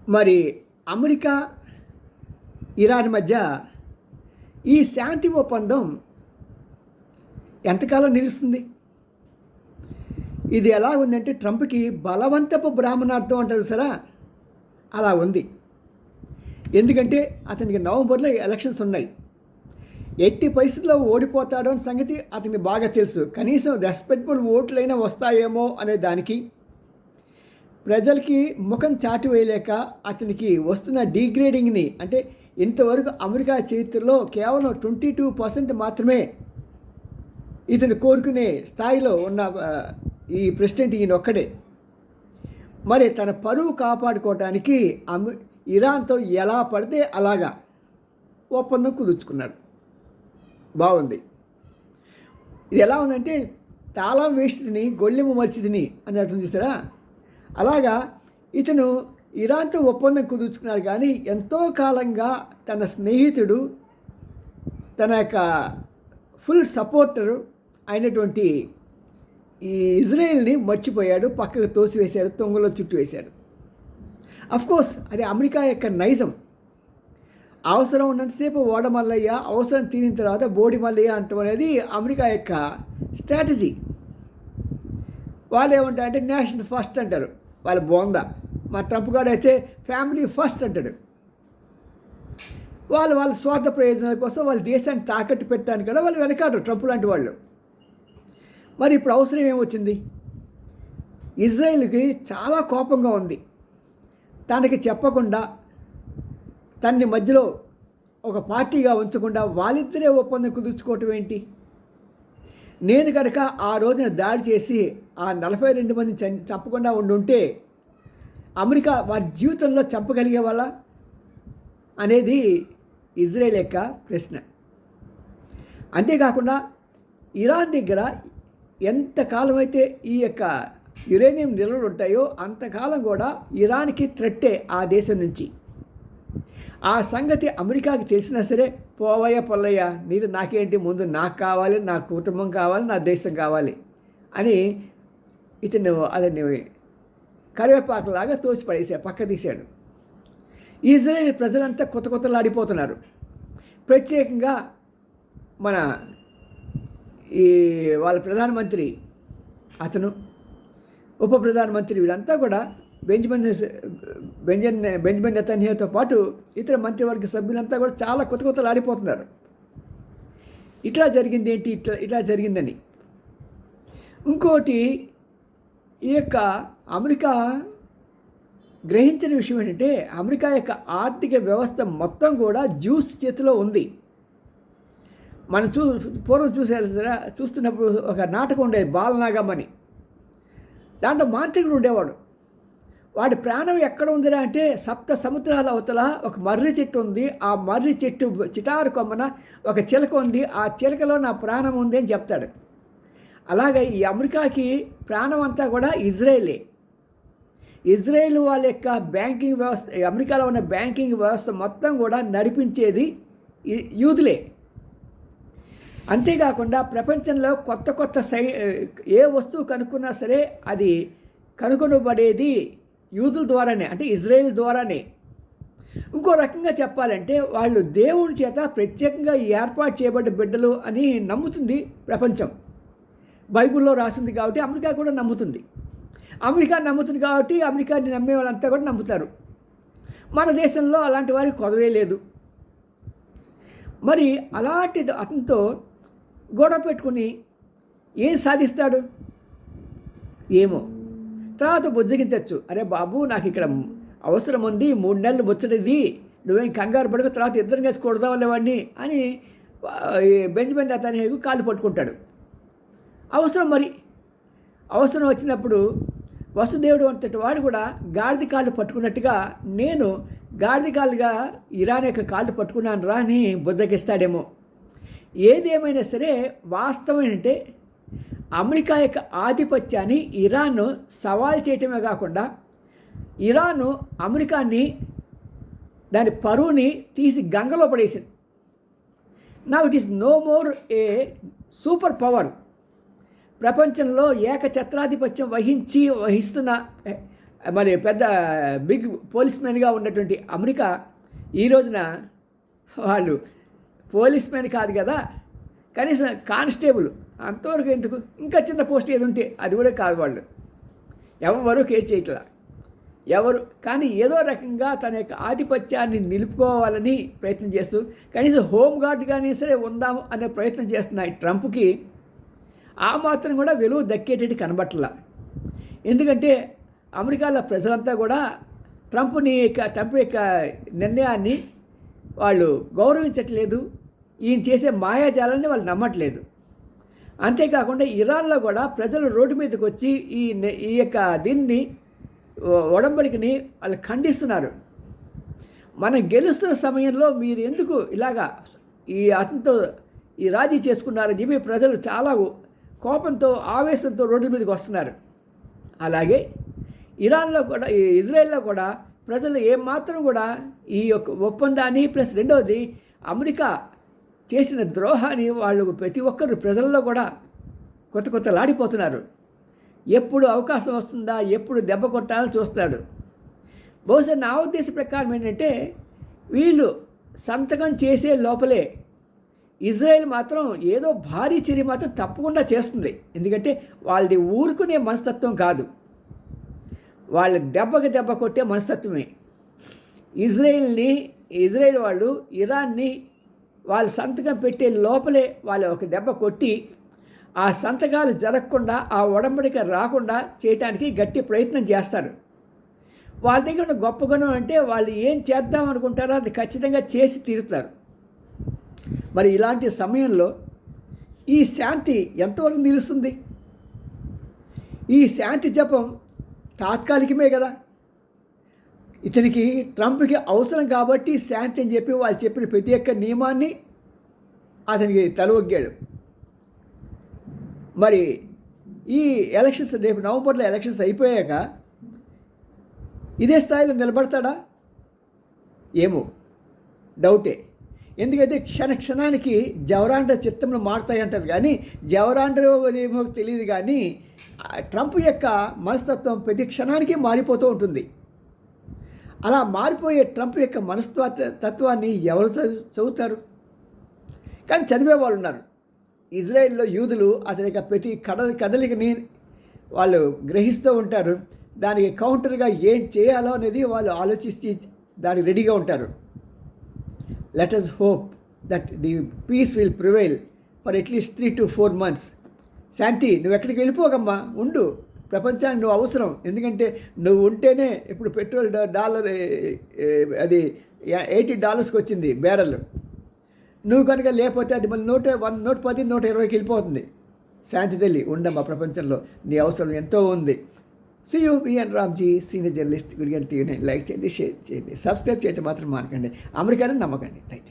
మరి America, Iran మధ్య ఈ శాంతి ఒప్పందం ఎంతకాలం నిలుస్తుంది? ఇది ఎలా ఉందంటే ట్రంప్కి బలవంతపు బ్రాహ్మణార్థం అంటారు సరా, అలా ఉంది. ఎందుకంటే అతనికి నవంబర్లో ఎలక్షన్స్ ఉన్నాయి. ఎట్టి పరిస్థితుల్లో ఓడిపోతాడో అనే సంగతి అతనికి బాగా తెలుసు. కనీసం రెస్పెక్టబుల్ ఓట్లైనా వస్తాయేమో అనే దానికి ప్రజలకి ముఖం చాటి వేయలేక అతనికి వస్తున్న డీగ్రేడింగ్ని, అంటే ఇంతవరకు అమెరికా చరిత్రలో కేవలం 22% మాత్రమే ఇతను కోరుకునే స్థాయిలో ఉన్న ఈ ప్రెసిడెంట్ ఈయన ఒక్కడే. మరి తన పరువు కాపాడుకోవడానికి ఇరాన్తో ఎలా పడితే అలాగా ఒప్పందం కుదుర్చుకున్నాడు. బాగుంది. ఇది ఎలా ఉందంటే తాళం వేసిదిని గొళ్ళెము మరిచిదిని అన్నట్టు చూస్తారా, అలాగా ఇతను ఇరాన్తో ఒప్పందం కుదుర్చుకున్నాడు. కానీ ఎంతో కాలంగా తన స్నేహితుడు, తన యొక్క ఫుల్ సపోర్టరు అయినటువంటి ఈ ఇజ్రాయెల్ని మర్చిపోయాడు, పక్కకు తోసివేశాడు, తొంగలో చుట్టూ వేశాడు. అఫ్కోర్స్ అది అమెరికా యొక్క నైజం. అవసరం ఉన్నంతసేపు ఓడమల్లయ్య, అవసరం తీరిన తర్వాత బోడి మల్లయ్య అంటాం అనేది అమెరికా యొక్క స్ట్రాటజీ. వాళ్ళు ఏమంటారంటే నేషన్ ఫస్ట్ అంటారు, వాళ్ళ బోందా. మా ట్రంప్ గారు అయితే ఫ్యామిలీ ఫస్ట్ అంటాడు. వాళ్ళ స్వార్థ ప్రయోజనాల కోసం వాళ్ళ దేశాన్ని తాకట్టు పెట్టడానికి కూడా వాళ్ళు వెనకాడరు, ట్రంప్ లాంటి వాళ్ళు. మరి ఇప్పుడు అవసరం ఏమొచ్చింది? ఇజ్రాయెల్కి చాలా కోపంగా ఉంది. తనకి చెప్పకుండా, తన్ని మధ్యలో ఒక పార్టీగా ఉంచకుండా వాళ్ళిద్దరే ఒప్పందం కుదుర్చుకోవటం ఏంటి? నేను కనుక ఆ రోజున దాడి చేసి ఆ 42 మందిని చంపకుండా ఉండుంటే అమెరికా వారి జీవితంలో చంపగలిగే వాళ్ళ అనేది ఇజ్రాయెల్ యొక్క ప్రశ్న. అంతేకాకుండా ఇరాన్ దగ్గర ఎంతకాలం అయితే ఈ యొక్క యురేనియం నిల్వలు ఉంటాయో అంతకాలం కూడా ఇరాన్కి థ్రెట్టే ఆ దేశం నుంచి. ఆ సంగతి అమెరికాకి తెలిసినా సరే, పోవయ్య పొల్లయ్య, నీది నాకేంటి, ముందు నాకు కావాలి, నా కుటుంబం కావాలి, నా దేశం కావాలి అని ఇతను అతన్ని కరివేపాకులాగా తోసి పడేసాడు, పక్క తీశాడు. ఇజ్రాయెల్ ప్రజలంతా కొత్తలాడిపోతున్నారు. ప్రత్యేకంగా మన ఈ వాళ్ళ ప్రధానమంత్రి, అతను ఉప ప్రధానమంత్రి, వీళ్ళంతా కూడా బెంజమిన్ నెతన్యాహుతో పాటు ఇతర మంత్రివర్గ సభ్యులంతా కూడా చాలా కొత్తలాడిపోతున్నారు. ఇట్లా జరిగింది ఏంటి, ఇట్లా జరిగిందని. ఇంకోటి, ఈ యొక్క అమెరికా గ్రహించిన విషయం ఏంటంటే అమెరికా యొక్క ఆర్థిక వ్యవస్థ మొత్తం కూడా జ్యూస్ చేతిలో ఉంది. మనం పూర్వం చూస్తున్నప్పుడు ఒక నాటకం ఉండేది, బాలనాగమని. దాంట్లో మాంత్రికుడు ఉండేవాడు. వాడి ప్రాణం ఎక్కడ ఉందిరా అంటే 7 సముద్రాల అవతల ఒక మర్రి చెట్టు ఉంది. ఆ మర్రి చెట్టు చిటారు కొమ్మన ఒక చిలక ఉంది. ఆ చిలకలో నా ప్రాణం ఉంది అని చెప్తాడు. అలాగే ఈ అమెరికాకి ప్రాణం అంతా కూడా ఇజ్రాయెలే. ఇజ్రాయెల్ వాళ్ళ యొక్క బ్యాంకింగ్ వ్యవస్థ, అమెరికాలో ఉన్న బ్యాంకింగ్ వ్యవస్థ మొత్తం కూడా నడిపించేది యూదులే. అంతేకాకుండా ప్రపంచంలో కొత్త ఏ వస్తువు కనుక్కున్నా సరే అది కనుగొనబడేది యూదుల ద్వారానే, అంటే ఇజ్రాయెల్ ద్వారానే. ఇంకో రకంగా చెప్పాలంటే వాళ్ళు దేవుని చేత ప్రత్యేకంగా ఏర్పాటు చేయబడ్డ బిడ్డలు అని నమ్ముతుంది ప్రపంచం. బైబిల్లో రాసింది కాబట్టి అమెరికా కూడా నమ్ముతుంది. అమెరికా నమ్ముతుంది కాబట్టి అమెరికాని నమ్మే వాళ్ళంతా కూడా నమ్ముతారు. మన దేశంలో అలాంటి వారికి కొదవే లేదు. మరి అలాంటిది అతనితో గొడవ పెట్టుకుని ఏం సాధిస్తాడు ఏమో. తర్వాత బుజ్జగించవచ్చు, అరే బాబు నాకు ఇక్కడ అవసరం ఉంది, 3 నెలలు ముచ్చటిది, నువ్వేం కంగారు పడక, తర్వాత ఇద్దరం కలిసి కొడదాం వాడిని అని బెంజమిన్ నెతన్యాహు కాలు పట్టుకుంటాడు. అవసరం వచ్చినప్పుడు వసుదేవుడు అంతటి వాడు కూడా గాడిద కాళ్ళు పట్టుకున్నట్టుగా నేను గాడిద కాళ్ళుగా ఇరాన్ యొక్క కాళ్ళు పట్టుకున్నాను రా అని బుజ్జగిస్తాడేమో. ఏదేమైనా సరే వాస్తవం ఏంటంటే అమెరికా యొక్క ఆధిపత్యాన్ని ఇరాన్ సవాల్ చేయటమే కాకుండా ఇరాను అమెరికాని దాని పరువుని తీసి గంగలో పడేసింది. Now it is no more a super power. ప్రపంచంలో ఏకఛత్రాధిపత్యం వహిస్తున్న మరి పెద్ద బిగ్ పోలీస్ మ్యాన్గా ఉన్నటువంటి అమెరికా ఈ రోజున వాళ్ళు పోలీస్ మ్యాన్ కాదు కదా, కనీసం కానిస్టేబుల్ అంతవరకు ఎందుకు, ఇంకా చిన్న పోస్ట్ ఏది ఉంటే అది కూడా కాదు. వాళ్ళు ఎవరు కేర్ చేయట్లా ఎవరు, కానీ ఏదో రకంగా తన యొక్క ఆధిపత్యాన్ని నిలుపుకోవాలని ప్రయత్నం చేస్తూ కనీసం హోమ్ గార్డ్ కానీ సరే ఉందాము అనే ప్రయత్నం చేస్తున్న ఈ ట్రంప్కి ఆ మాత్రం కూడా విలువ దక్కేటట్టు కనబట్టలా. ఎందుకంటే అమెరికాలో ప్రజలంతా కూడా ట్రంప్ యొక్క నిర్ణయాన్ని వాళ్ళు గౌరవించట్లేదు, ఈయన చేసే మాయాజాలాన్ని వాళ్ళు నమ్మట్లేదు. అంతేకాకుండా ఇరాన్లో కూడా ప్రజలు రోడ్డు మీదకి వచ్చి ఈ యొక్క దీన్ని ఒడంబడికని వాళ్ళు ఖండిస్తున్నారు. మనం గెలుస్తున్న సమయంలో మీరు ఎందుకు ఇలాగా అతనితో ఈ రాజీ చేసుకున్నారని చెప్పి ప్రజలు చాలా కోపంతో ఆవేశంతో రోడ్ల మీదకి వస్తున్నారు. అలాగే ఇరాన్లో కూడా ఇజ్రాయెల్లో కూడా ప్రజలు ఏమాత్రం కూడా ఈ యొక్క ఒప్పందాన్ని ప్లస్ రెండవది అమెరికా చేసిన ద్రోహాన్ని వాళ్ళు ప్రతి ఒక్కరు ప్రజల్లో కూడా కొత్తలాడిపోతున్నారు. ఎప్పుడు అవకాశం వస్తుందా, ఎప్పుడు దెబ్బ కొట్టాలని చూస్తాడు. బహుశా నా ఉద్దేశ ప్రకారం ఏంటంటే వీళ్ళు సంతకం చేసే లోపలే ఇజ్రాయెల్ మాత్రం ఏదో భారీ చర్య మాత్రం తప్పకుండా చేస్తుంది. ఎందుకంటే వాళ్ళది ఊరుకునే మనస్తత్వం కాదు, వాళ్ళ దెబ్బ కొట్టే మనస్తత్వమే. ఇజ్రాయెల్ వాళ్ళు ఇరాన్ని వాళ్ళు సంతకం పెట్టే లోపలే వాళ్ళు ఒక దెబ్బ కొట్టి ఆ సంతకాలు జరగకుండా ఆ ఒడంబడిక రాకుండా చేయడానికి గట్టి ప్రయత్నం చేస్తారు. వాళ్ళ దగ్గర ఉన్న గొప్ప గుణం అంటే వాళ్ళు ఏం చేద్దాం అనుకుంటారో అది ఖచ్చితంగా చేసి తీరుతారు. మరి ఇలాంటి సమయంలో ఈ శాంతి ఎంతవరకు నిలుస్తుంది? ఈ శాంతి జపం తాత్కాలికమే కదా. ఇతనికి ట్రంప్కి అవసరం కాబట్టి శాంతి అని చెప్పి వాళ్ళు చెప్పిన ప్రతి ఒక్క నియమాన్ని అతనికి తలవొగ్గాడు. మరి ఈ ఎలక్షన్స్ రేపు నవంబర్లో ఎలక్షన్స్ అయిపోయాక ఇదే స్థాయిలో నిలబడతాడా ఏమో, డౌటే. ఎందుకంటే క్షణానికి జవరాండ్ర చిత్తంలో మారుతాయి అంటారు, కానీ జవరాండ్ర ఏమో తెలియదు. కానీ ట్రంప్ యొక్క మనస్తత్వం ప్రతి క్షణానికి మారిపోతూ ఉంటుంది. అలా మారిపోయే ట్రంప్ యొక్క తత్వాన్ని ఎవరు చదువుతారు? కానీ చదివే వాళ్ళు ఉన్నారు. ఇజ్రాయెల్లో యూదులు అతని యొక్క ప్రతి కదలికని వాళ్ళు గ్రహిస్తూ ఉంటారు. దానికి కౌంటర్గా ఏం చేయాలో అనేది వాళ్ళు ఆలోచించి దానికి రెడీగా ఉంటారు. Let us hope that the peace will prevail for at least 3 to 4 months. శాంతి, నువ్వు ఎక్కడికి వెళ్ళిపోకమ్మా, ఉండు. ప్రపంచానికి నువ్వు అవసరం. ఎందుకంటే నువ్వు ఉంటేనే ఇప్పుడు పెట్రోల్ $1 అది $80 వచ్చింది బ్యారెల్. నువ్వు కనుక లేకపోతే అది మళ్ళీ 110, 120కి వెళ్ళిపోతుంది. శాంతి తల్లి, ఉండమ్మా, ప్రపంచంలో నీ అవసరం ఎంతో ఉంది. See you, VN Ramji, senior journalist. Gudiganta టీవీని లైక్ చేయండి, షేర్ చేయండి, సబ్స్క్రైబ్ చేయడం మాత్రం మానకండి. అమెరికాని నమ్మకండి. రైట్.